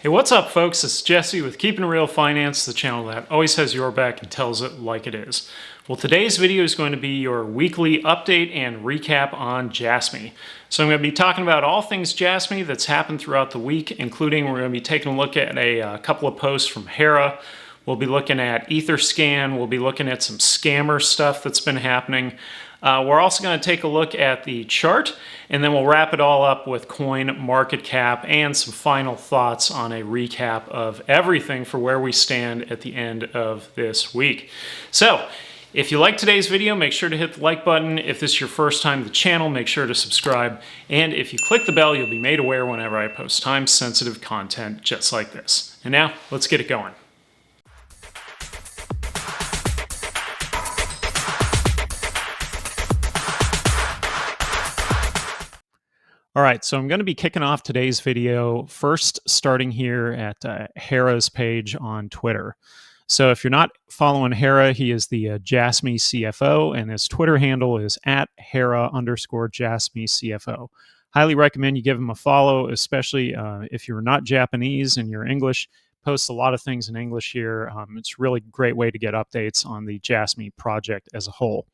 Hey, what's up, folks? It's Jesse with Keeping It Real Finance, the channel that always has your back and tells it like it is. Well, today's video is going to be your weekly update and recap on Jasmy. So I'm going to be talking about all things Jasmy that's happened throughout the week, including we're going to be taking a look at a couple of posts from HARA. We'll be looking at Etherscan. We'll be looking at some scammer stuff that's been happening. We're also going to take a look at the chart, and then we'll wrap it all up with coin market cap and some final thoughts on a recap of everything for where we stand at the end of this week. So, if you like today's video, make sure to hit the like button. If this is your first time to the channel, make sure to subscribe. And if you click the bell, you'll be made aware whenever I post time-sensitive content just like this. And now, let's get it going. All right, so I'm going to be kicking off today's video first starting here at HARA's page on Twitter. So if you're not following HARA, he is the Jasmy CFO, and his Twitter handle is at HARA_Jasmy CFO. Highly recommend you give him a follow, especially if you're not Japanese and you're English. Posts a lot of things in English here. It's a really great way to get updates on the Jasmy project as a whole.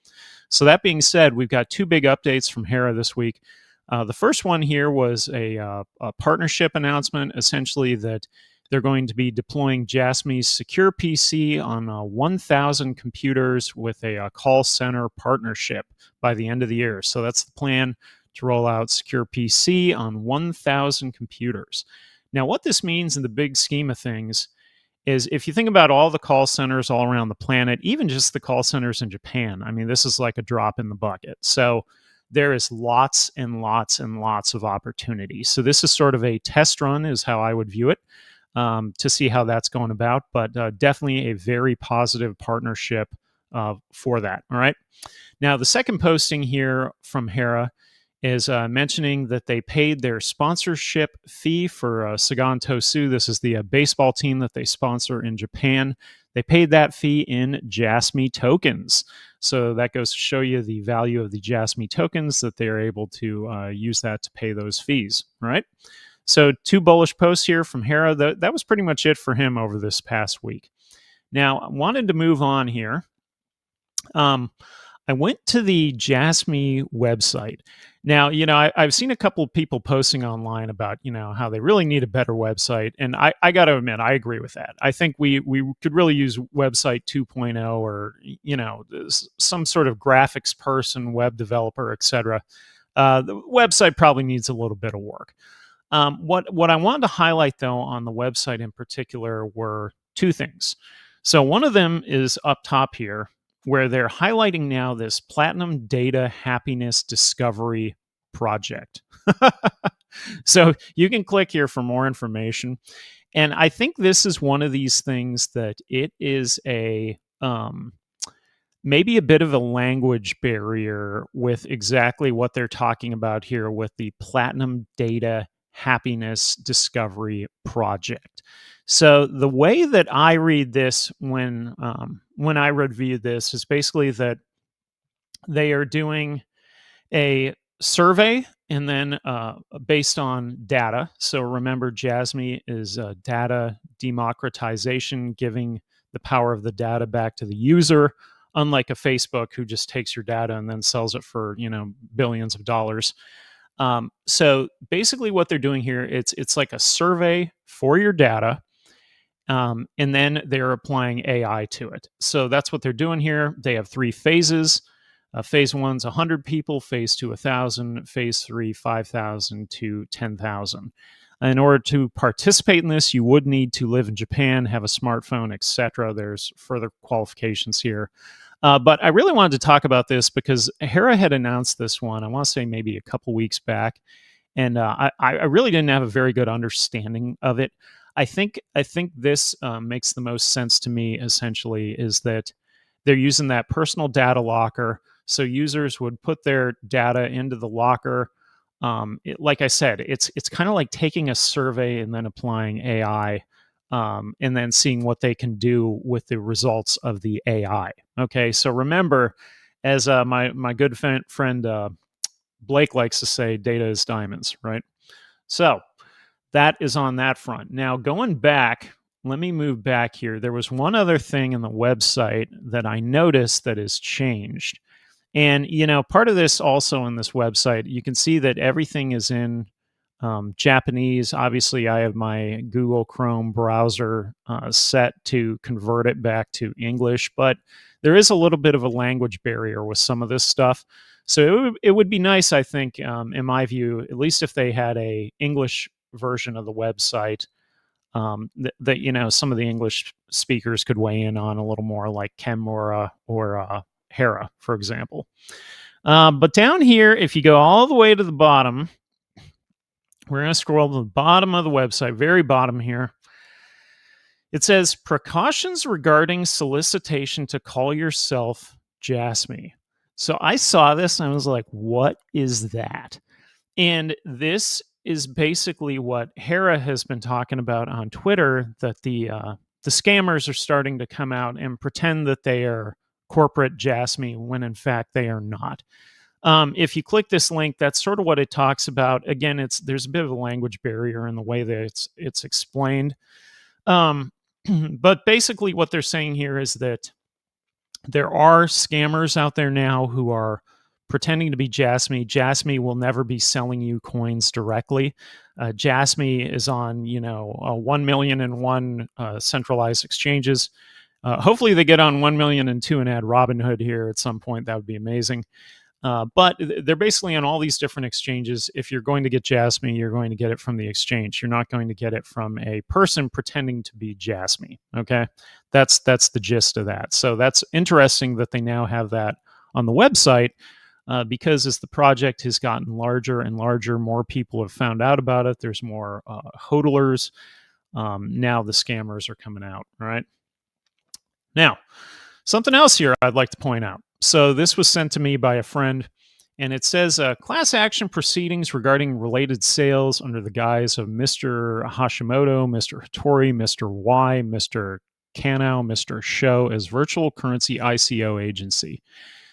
So that being said, we've got two big updates from HARA this week. The first one here was a partnership announcement, essentially that they're going to be deploying Jasmy's secure PC on 1,000 computers with a call center partnership by the end of the year. So that's the plan, to roll out secure PC on 1,000 computers. Now, what this means in the big scheme of things is if you think about all the call centers all around the planet, even just the call centers in Japan, I mean, this is like a drop in the bucket. So there is lots and lots and lots of opportunity. So this is sort of a test run is how I would view it, to see how that's going about, but definitely a very positive partnership for that. All right. Now, the second posting here from HARA is mentioning that they paid their sponsorship fee for Sagan Tosu. This is the baseball team that they sponsor in Japan. They paid that fee in Jasmy tokens. So that goes to show you the value of the Jasmy tokens, that they're able to use that to pay those fees, right? So two bullish posts here from HARA. That was pretty much it for him over this past week. Now, I wanted to move on here. I went to the Jasmy website. Now, I've seen a couple of people posting online about, how they really need a better website. And I got to admit, I agree with that. I think we could really use website 2.0 or, some sort of graphics person, web developer, etc. The website probably needs a little bit of work. What I wanted to highlight, though, on the website in particular were two things. So one of them is up top here, where they're highlighting now this Platinum Data Happiness Discovery project. So you can click here for more information. And I think this is one of these things that it is a maybe a bit of a language barrier with exactly what they're talking about here with the Platinum Data Happiness Discovery project. So the way that I read this when I review this is basically that they are doing a survey and then based on data. So remember, Jasmy is data democratization, giving the power of the data back to the user, unlike a Facebook who just takes your data and then sells it for billions of dollars. So basically what they're doing here, it's like a survey for your data, and then they're applying AI to it. So that's what they're doing here. They have three phases. Phase one's 100 people, phase two 1,000, phase three 5,000 to 10,000. In order to participate in this, you would need to live in Japan, have a smartphone, etc. There's further qualifications here. But I really wanted to talk about this because HARA had announced this one, I want to say maybe a couple weeks back, and I really didn't have a very good understanding of it. I think this makes the most sense to me, essentially, is that they're using that personal data locker. So users would put their data into the locker. Like I said, it's kind of like taking a survey and then applying AI, and then seeing what they can do with the results of the AI. Okay, so remember, as my good friend Blake likes to say, data is diamonds, right? So that is on that front. Now, going back, let me move back here. There was one other thing in the website that I noticed that has changed. And, part of this also in this website, you can see that everything is in Japanese. Obviously, I have my Google Chrome browser set to convert it back to English, but there is a little bit of a language barrier with some of this stuff. So it would be nice, I think, in my view, at least if they had a English version of the website, that some of the English speakers could weigh in on a little more, like Canva or HARA, for example. But down here, if you go all the way to the bottom, we're going to scroll to the bottom of the website, very bottom here. It says precautions regarding solicitation to call yourself Jasmy. So I saw this and I was like, what is that? And this is basically what HARA has been talking about on Twitter, that the scammers are starting to come out and pretend that they are corporate Jasmy when in fact they are not. If you click this link, that's sort of what it talks about. Again, there's a bit of a language barrier in the way that it's explained. But basically what they're saying here is that there are scammers out there now who are pretending to be Jasmy. Jasmy will never be selling you coins directly. Jasmy is on, 1 million and one centralized exchanges. Hopefully they get on 1 million and two and add Robinhood here at some point. That would be amazing. But they're basically on all these different exchanges. If you're going to get Jasmy, you're going to get it from the exchange. You're not going to get it from a person pretending to be Jasmy. Okay, that's the gist of that. So that's interesting that they now have that on the website, because as the project has gotten larger and larger, more people have found out about it. There's more HODLers. Now the scammers are coming out. All right. Now, something else here I'd like to point out. So this was sent to me by a friend, and it says class action proceedings regarding related sales under the guise of Mr. Hashimoto, Mr. Hattori, Mr. Y, Mr. Kanao, Mr. Show as virtual currency ICO agency.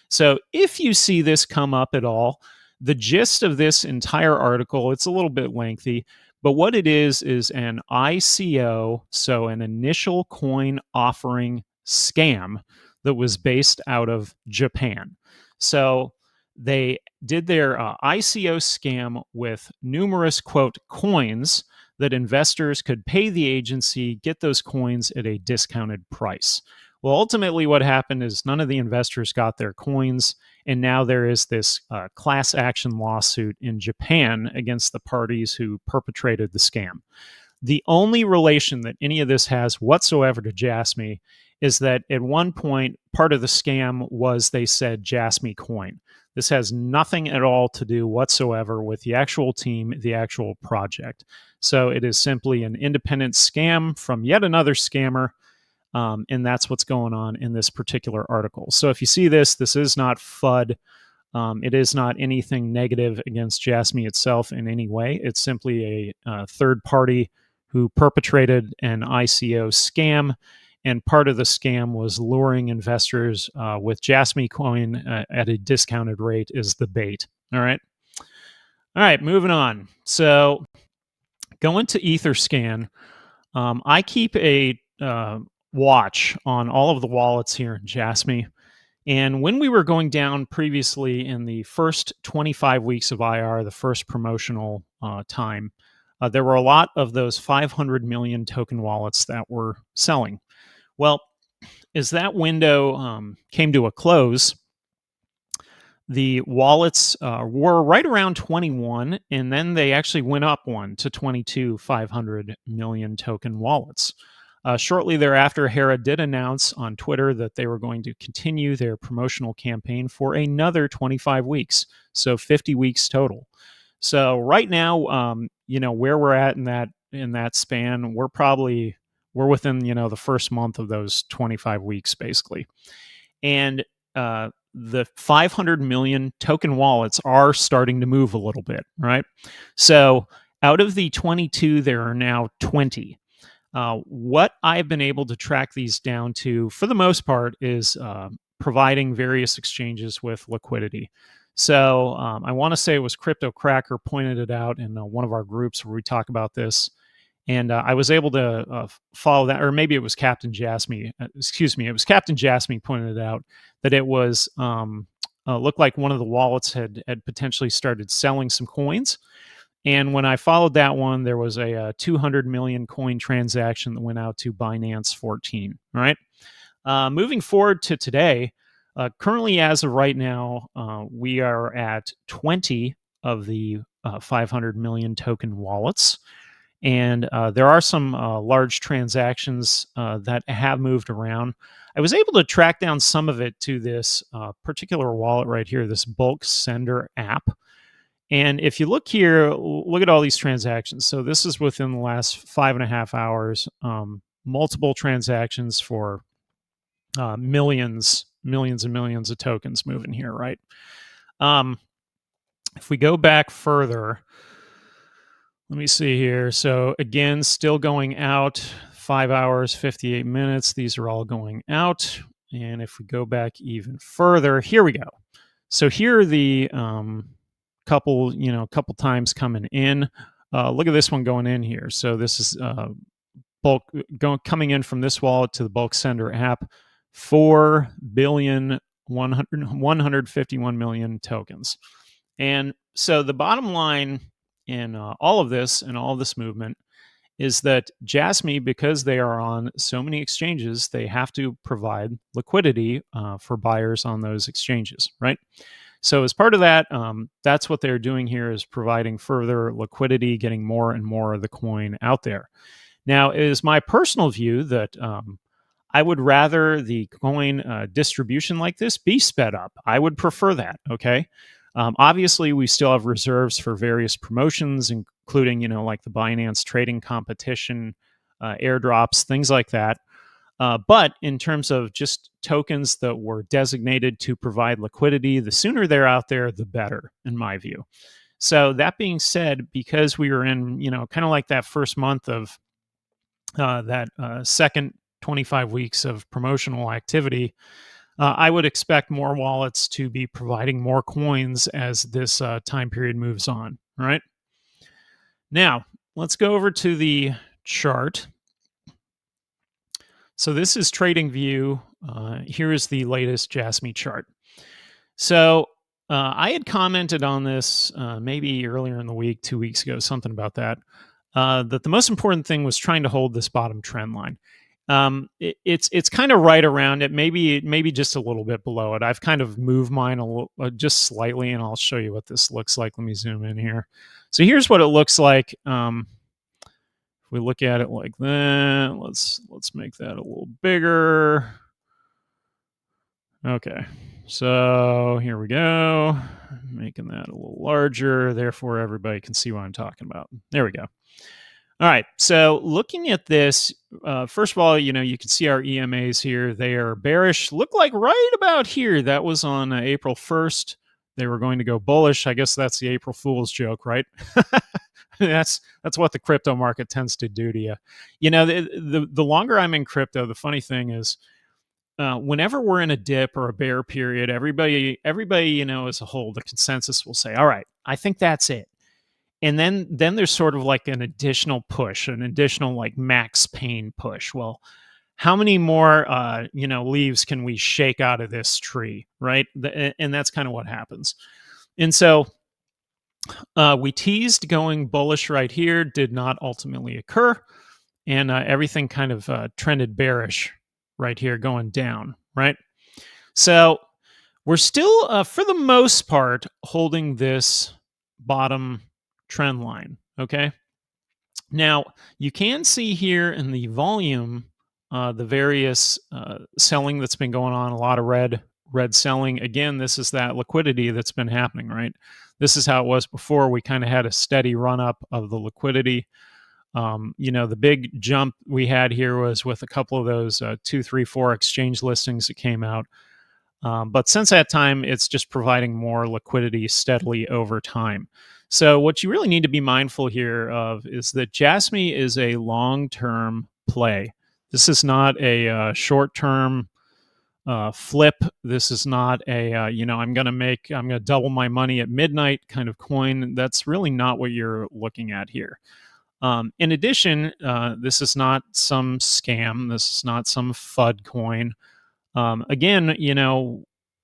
So if you see this come up at all, the gist of this entire article, it's a little bit lengthy, but what it is an ICO, so an initial coin offering scam that was based out of Japan. So they did their ICO scam with numerous, quote, coins that investors could pay the agency, get those coins at a discounted price. Well, ultimately what happened is none of the investors got their coins, and now there is this class action lawsuit in Japan against the parties who perpetrated the scam. The only relation that any of this has whatsoever to Jasmy is that at one point, part of the scam was they said Jasmy coin. This has nothing at all to do whatsoever with the actual team, the actual project. So it is simply an independent scam from yet another scammer, and that's what's going on in this particular article. So if you see this, this is not FUD. It is not anything negative against Jasmy itself in any way. It's simply a third party who perpetrated an ICO scam, and part of the scam was luring investors with Jasmy coin at a discounted rate is the bait. All right, moving on. So going to Etherscan, I keep a watch on all of the wallets here in Jasmy. And when we were going down previously in the first 25 weeks of IR, the first promotional time, there were a lot of those 500 million token wallets that were selling. Well, as that window came to a close, the wallets were right around 21, and then they actually went up one to 22 500 million token wallets. Shortly thereafter, HARA did announce on Twitter that they were going to continue their promotional campaign for another 25 weeks, so 50 weeks total. So right now, where we're at in that span, we're within the first month of those 25 weeks basically, and the 500 million token wallets are starting to move a little bit, right? So out of the 22, there are now 20. What I've been able to track these down to, for the most part, is providing various exchanges with liquidity. So I want to say it was Crypto Cracker pointed it out in one of our groups where we talk about this. And I was able to follow that, or maybe it was Captain Jasmy. Excuse me, it was Captain Jasmy pointed it out that it was looked like one of the wallets had potentially started selling some coins. And when I followed that one, there was a 200 million coin transaction that went out to Binance 14. All right. Moving forward to today, currently as of right now, we are at 20 of the 500 million token wallets. And there are some large transactions that have moved around. I was able to track down some of it to this particular wallet right here, this bulk sender app. And if you look here, look at all these transactions. So this is within the last 5.5 hours, multiple transactions for millions and millions of tokens moving here, right? If we go back further, let me see here. So again, still going out 5 hours, 58 minutes. These are all going out. And if we go back even further, here we go. So here are the couple times coming in. Look at this one going in here. So this is bulk coming in from this wallet to the bulk sender app. 4,151 million tokens. And so the bottom line in all of this and all of this movement is that Jasmy, because they are on so many exchanges, they have to provide liquidity for buyers on those exchanges, right? So as part of that, that's what they're doing here, is providing further liquidity, getting more and more of the coin out there. Now, it is my personal view that I would rather the coin distribution like this be sped up. I would prefer that, okay? Obviously, we still have reserves for various promotions, including, like the Binance trading competition, airdrops, things like that. But in terms of just tokens that were designated to provide liquidity, the sooner they're out there, the better, in my view. So that being said, because we were in, kind of like that first month of that second 25 weeks of promotional activity, I would expect more wallets to be providing more coins as this time period moves on. All right. Now, let's go over to the chart. So this is TradingView. Here is the latest Jasmy chart. So I had commented on this maybe earlier in the week, 2 weeks ago, something about that, that the most important thing was trying to hold this bottom trend line. It's kind of right around it, maybe just a little bit below it. I've kind of moved mine a little, just slightly, and I'll show you what this looks like. Let me zoom in here. So here's what it looks like. If we look at it like that, let's make that a little bigger. Okay, so here we go, making that a little larger, therefore everybody can see what I'm talking about. There we go. All right, so looking at this, first of all, you can see our EMAs here. They are bearish, look like right about here. That was on April 1st. They were going to go bullish. I guess that's the April Fool's joke, right? That's what the crypto market tends to do to you. The longer I'm in crypto, the funny thing is, whenever we're in a dip or a bear period, everybody, as a whole, the consensus will say, all right, I think that's it. And then there's sort of like an additional push, an additional like max pain push. Well, how many more leaves can we shake out of this tree, right? And that's kind of what happens. And so we teased going bullish right here, did not ultimately occur, and everything kind of trended bearish right here, going down, right? So we're still, for the most part, holding this bottom trend line, okay? Now, you can see here in the volume the various selling that's been going on, a lot of red selling. Again, this is that liquidity that's been happening, right? This is how it was before. We kind of had a steady run up of the liquidity. The big jump we had here was with a couple of those 2, 3, 4 exchange listings that came out. But since that time, it's just providing more liquidity steadily over time. So what you really need to be mindful here of is that Jasmy is a long-term play. This is not a short-term flip. This is not a I'm going to double my money at midnight kind of coin. That's really not what you're looking at here. In addition, this is not some scam. This is not some FUD coin. Again,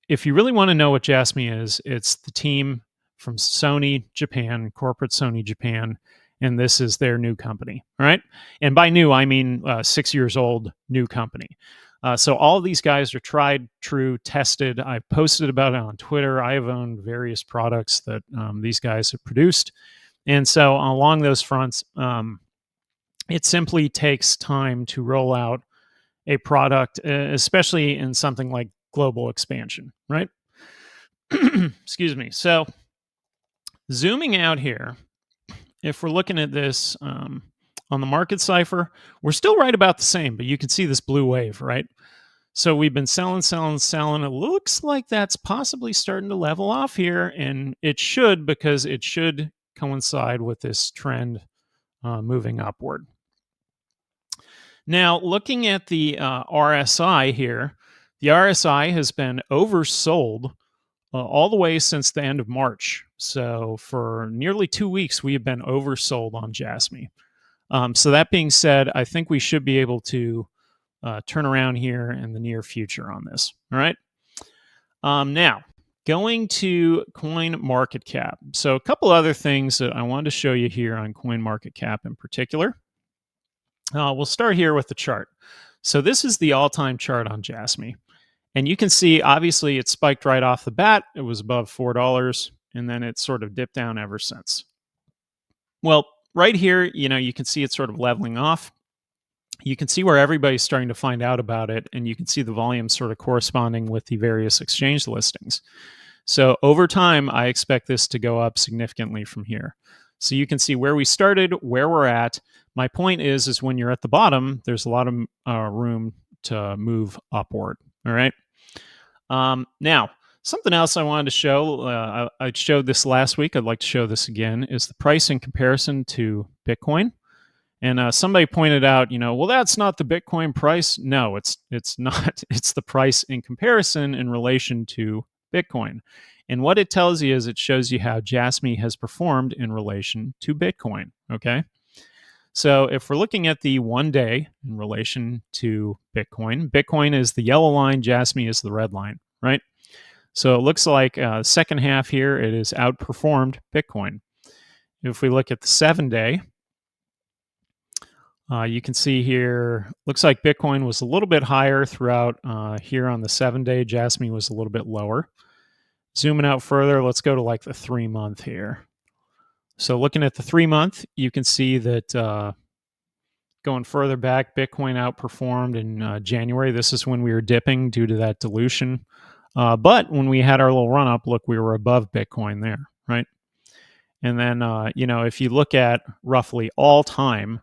if you really want to know what Jasmy is, it's the team from Sony Japan, corporate Sony Japan, and this is their new company. All right. And by new, I mean 6 years old new company. So all of these guys are tried, true, tested. I've posted about it on Twitter. I have owned various products that these guys have produced. And so along those fronts, it simply takes time to roll out a product, especially in something like global expansion, right? Excuse me. So zooming out here, if we're looking at this on the market cipher, we're still right about the same, but you can see this blue wave, right? So we've been selling. It looks like that's possibly starting to level off here, and it should, because it should coincide with this trend moving upward. Now, looking at the RSI here, the RSI has been oversold all the way since the end of March. So for nearly 2 weeks, we have been oversold on Jasmy. So that being said, I think we should be able to turn around here in the near future on this. All right. Now, going to Coin Market Cap. So a couple other things that I wanted to show you here on Coin Market Cap in particular. We'll start here with the chart. So this is the all-time chart on Jasmy. And you can see, obviously, it spiked right off the bat. It was above $4, and then it sort of dipped down ever since. Well, right here, you can see it sort of leveling off. You can see where everybody's starting to find out about it, and you can see the volume sort of corresponding with the various exchange listings. So over time, I expect this to go up significantly from here. So you can see where we started, where we're at. My point is when you're at the bottom, there's a lot of room to move upward. All right. Now, something else I wanted to show, I showed this last week. I'd like to show this again, is the price in comparison to Bitcoin. And somebody pointed out, well, that's not the Bitcoin price. No, it's not. It's the price in comparison in relation to Bitcoin. And what it tells you is it shows you how Jasmy has performed in relation to Bitcoin. Okay. So if we're looking at the 1 day in relation to Bitcoin, Bitcoin is the yellow line, Jasmy is the red line, right? So it looks like second half here, it has outperformed Bitcoin. If we look at the 7 day, you can see here, looks like Bitcoin was a little bit higher throughout here on the 7 day. Jasmy was a little bit lower. Zooming out further, let's go to like the 3 month here. So looking at the 3 month, you can see that going further back, Bitcoin outperformed in January. This is when we were dipping due to that dilution. But when we had our little run up, look, we were above Bitcoin there, right? And then, if you look at roughly all time,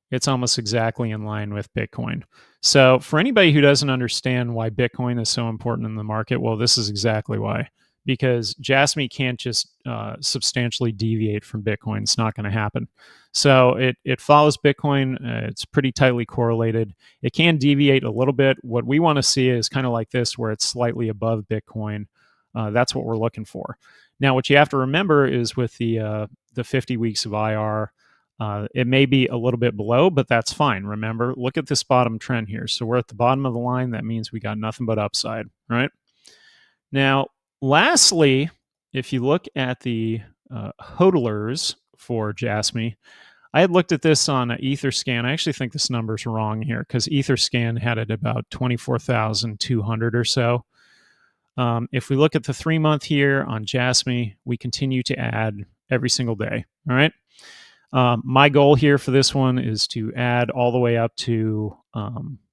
it's almost exactly in line with Bitcoin. So for anybody who doesn't understand why Bitcoin is so important in the market, well, this is exactly why. Because Jasmy can't just substantially deviate from Bitcoin. It's not going to happen. So it follows Bitcoin. It's pretty tightly correlated. It can deviate a little bit. What we want to see is kind of like this, where it's slightly above Bitcoin. That's what we're looking for. Now, what you have to remember is with the 50 weeks of IR, it may be a little bit below, but that's fine. Remember, look at this bottom trend here. So we're at the bottom of the line. That means we got nothing but upside, right? Now, lastly, if you look at the HODLers for Jasmy, I had looked at this on Etherscan. I actually think this number's wrong here because Etherscan had it about 24,200 or so. If we look at the 3 month here on Jasmy, we continue to add every single day. All right. My goal here for this one is to add all the way up to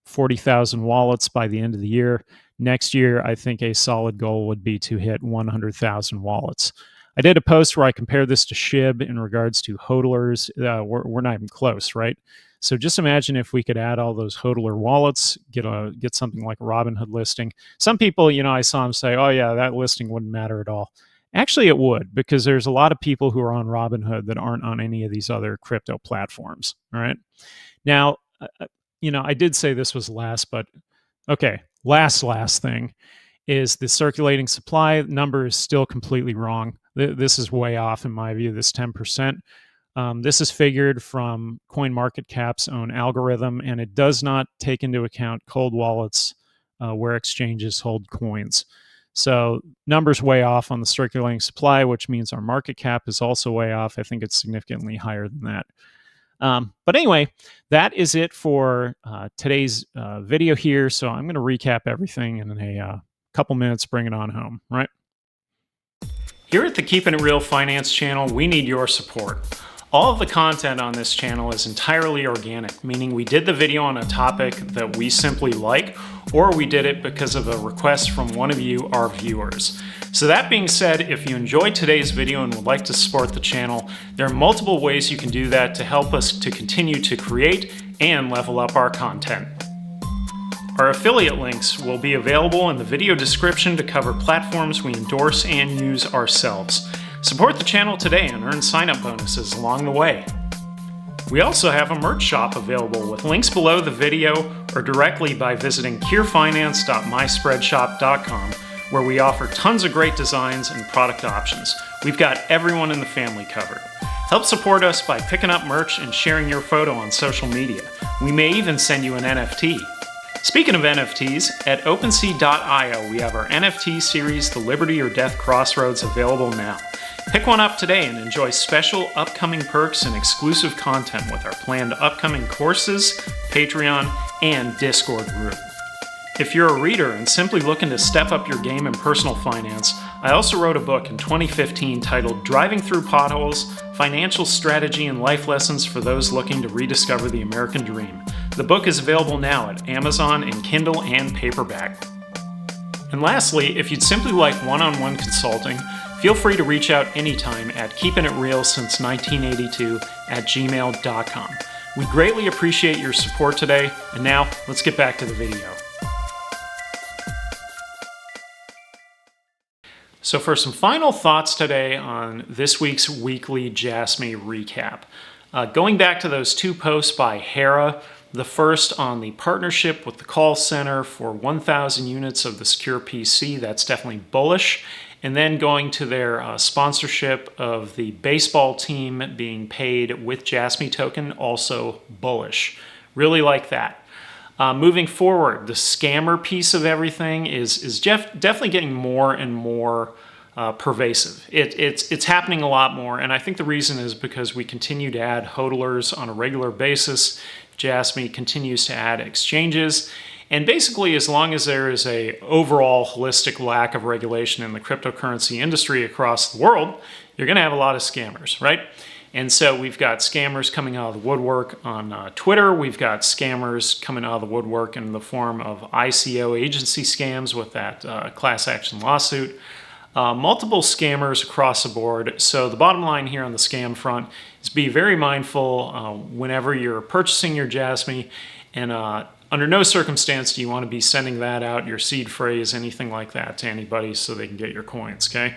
40,000 wallets by the end of the year. Next year, I think a solid goal would be to hit 100,000 wallets. I did a post where I compared this to SHIB in regards to HODLers. We're not even close, right? So just imagine if we could add all those HODLer wallets, get something like a Robinhood listing. Some people, I saw them say, oh yeah, that listing wouldn't matter at all. Actually, it would, because there's a lot of people who are on Robinhood that aren't on any of these other crypto platforms, all right? Now, I did say this was last, but okay, Last thing is the circulating supply number is still completely wrong. This is way off in my view, this 10%. This is figured from CoinMarketCap's own algorithm, and it does not take into account cold wallets where exchanges hold coins. So numbers way off on the circulating supply, which means our market cap is also way off. I think it's significantly higher than that. But anyway, that is it for today's video here. So I'm going to recap everything in a couple minutes, bring it on home, right? Here at the Keeping It Real Finance channel, we need your support. All of the content on this channel is entirely organic, meaning we did the video on a topic that we simply like, or we did it because of a request from one of you, our viewers. So that being said, if you enjoyed today's video and would like to support the channel, there are multiple ways you can do that to help us to continue to create and level up our content. Our affiliate links will be available in the video description to cover platforms we endorse and use ourselves. Support the channel today and earn sign-up bonuses along the way. We also have a merch shop available with links below the video or directly by visiting kirfinance.myspreadshop.com, where we offer tons of great designs and product options. We've got everyone in the family covered. Help support us by picking up merch and sharing your photo on social media. We may even send you an NFT. Speaking of NFTs, at OpenSea.io we have our NFT series, The Liberty or Death Crossroads, available now. Pick one up today and enjoy special upcoming perks and exclusive content with our planned upcoming courses, Patreon, and Discord group. If you're a reader and simply looking to step up your game in personal finance, I also wrote a book in 2015 titled Driving Through Potholes: Financial Strategy and Life Lessons for Those Looking to Rediscover the American Dream. The book is available now at Amazon in Kindle and paperback. And lastly, if you'd simply like one-on-one consulting, feel free to reach out anytime at keepingitrealsince1982@gmail.com. We greatly appreciate your support today, and now let's get back to the video. So for some final thoughts today on this week's weekly Jasmy recap. Going back to those two posts by HARA, the first on the partnership with the call center for 1,000 units of the secure PC, that's definitely bullish. And then going to their sponsorship of the baseball team being paid with Jasmy token, also bullish. Really like that. Moving forward, the scammer piece of everything is definitely getting more and more pervasive. It's happening a lot more, and I think the reason is because we continue to add HODLers on a regular basis. Jasmy continues to add exchanges, and basically as long as there is a overall holistic lack of regulation in the cryptocurrency industry across the world, you're going to have a lot of scammers, right? And so we've got scammers coming out of the woodwork on Twitter. We've got scammers coming out of the woodwork in the form of ICO agency scams with that class action lawsuit. Multiple scammers across the board. So the bottom line here on the scam front is be very mindful whenever you're purchasing your Jasmy, and under no circumstance do you want to be sending that out, your seed phrase, anything like that, to anybody so they can get your coins, okay?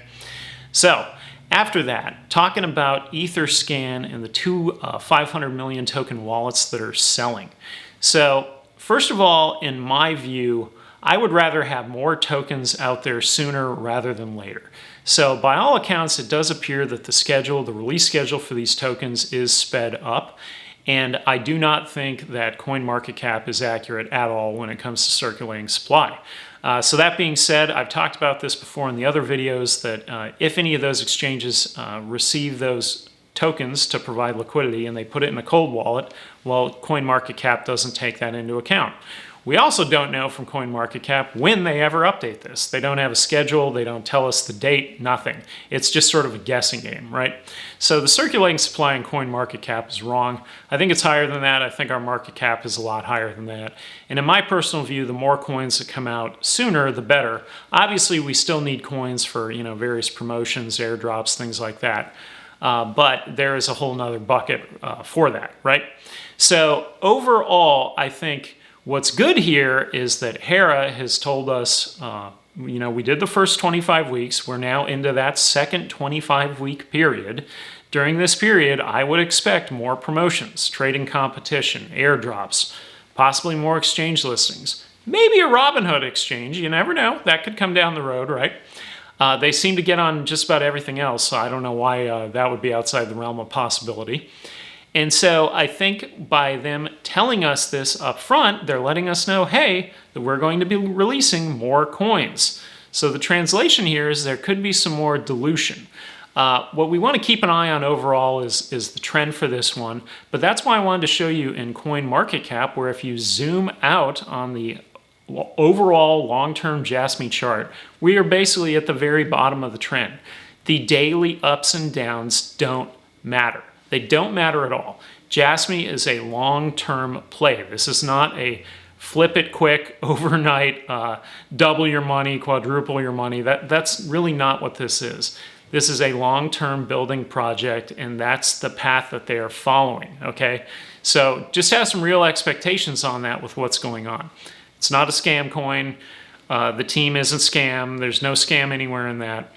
So after that, talking about Etherscan and the two 500 million token wallets that are selling. So first of all, in my view, I would rather have more tokens out there sooner rather than later. So by all accounts, it does appear that the release schedule for these tokens is sped up. And I do not think that CoinMarketCap is accurate at all when it comes to circulating supply. So that being said, I've talked about this before in the other videos that if any of those exchanges receive those tokens to provide liquidity and they put it in a cold wallet, well, CoinMarketCap doesn't take that into account. We also don't know from CoinMarketCap when they ever update this. They don't have a schedule, they don't tell us the date, nothing. It's just sort of a guessing game, right? So the circulating supply in CoinMarketCap is wrong. I think it's higher than that. I think our market cap is a lot higher than that. And in my personal view, the more coins that come out sooner, the better. Obviously, we still need coins for, various promotions, airdrops, things like that. But there is a whole nother bucket for that, right? So overall, I think what's good here is that HARA has told us, we did the first 25 weeks. We're now into that second 25-week period. During this period, I would expect more promotions, trading competition, airdrops, possibly more exchange listings. maybe a Robinhood exchange. You never know. That could come down the road, right? They seem to get on just about everything else, so I don't know why that would be outside the realm of possibility. And so I think by them telling us this up front, they're letting us know, hey, that we're going to be releasing more coins. So the translation here is there could be some more dilution. What we want to keep an eye on overall is the trend for this one, but that's why I wanted to show you in CoinMarketCap, where if you zoom out on the overall long-term Jasmy chart, we are basically at the very bottom of the trend. The daily ups and downs don't matter. They don't matter at all. Jasmy is a long-term play. This is not a flip it quick, overnight, double your money, quadruple your money. That's really not what this is. This is a long-term building project, and that's the path that they are following, okay? So just have some real expectations on that with what's going on. It's not a scam coin. The team isn't scam. There's no scam anywhere in that.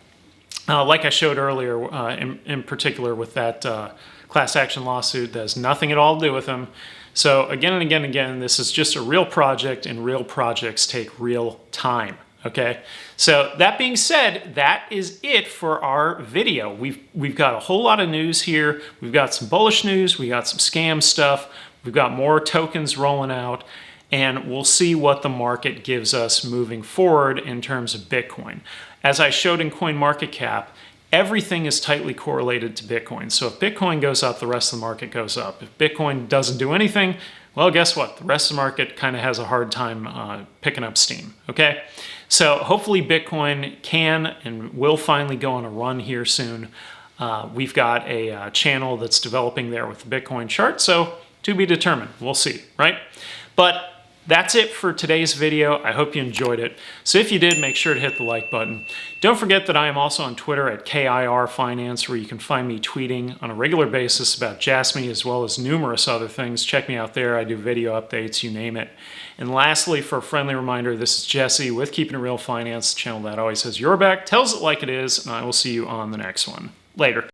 Like I showed earlier, in particular with that class action lawsuit, that has nothing at all to do with them. So again and again and again, this is just a real project, and real projects take real time. Okay, so that being said, that is it for our video. We've got a whole lot of news here. We've got some bullish news. We got some scam stuff. We've got more tokens rolling out, and we'll see what the market gives us moving forward in terms of Bitcoin. As I showed in CoinMarketCap, everything is tightly correlated to Bitcoin. So if Bitcoin goes up, the rest of the market goes up. If Bitcoin doesn't do anything, well, guess what? The rest of the market kind of has a hard time picking up steam, okay? So hopefully Bitcoin can and will finally go on a run here soon. We've got a channel that's developing there with the Bitcoin chart, so to be determined. We'll see, right? But that's it for today's video. I hope you enjoyed it. So if you did, make sure to hit the like button. Don't forget that I am also on Twitter at KIR Finance, where you can find me tweeting on a regular basis about Jasmy as well as numerous other things. Check me out there. I do video updates, you name it. And lastly, for a friendly reminder, this is Jesse with Keeping It Real Finance, the channel that always has your back, tells it like it is, and I will see you on the next one. Later.